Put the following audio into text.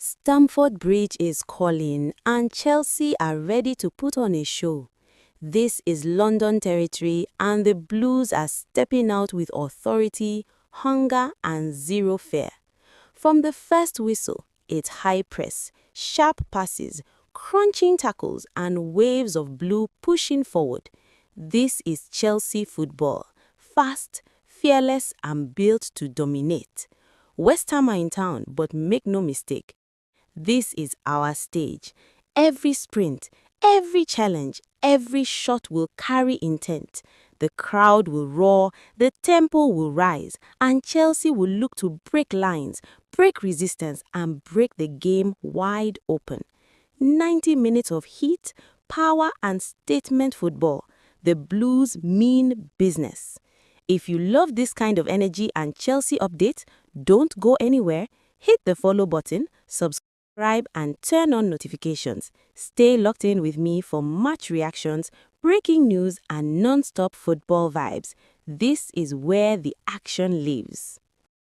Stamford Bridge is calling and Chelsea are ready to put on a show. This is London territory and the Blues are stepping out with authority, hunger and zero fear. From the first whistle, it's high press, sharp passes, crunching tackles and waves of blue pushing forward. This is Chelsea football, fast, fearless and built to dominate. West Ham are in town, but make no mistake, this is our stage. Every sprint, every challenge, every shot will carry intent. The crowd will roar, the tempo will rise, and Chelsea will look to break lines, break resistance, and break the game wide open. 90 minutes of heat, power, and statement football. The Blues mean business. If you love this kind of energy and Chelsea updates, don't go anywhere. Hit the follow button, subscribe and turn on notifications. Stay locked in with me for match reactions, breaking news and non-stop football vibes. This is where the action lives.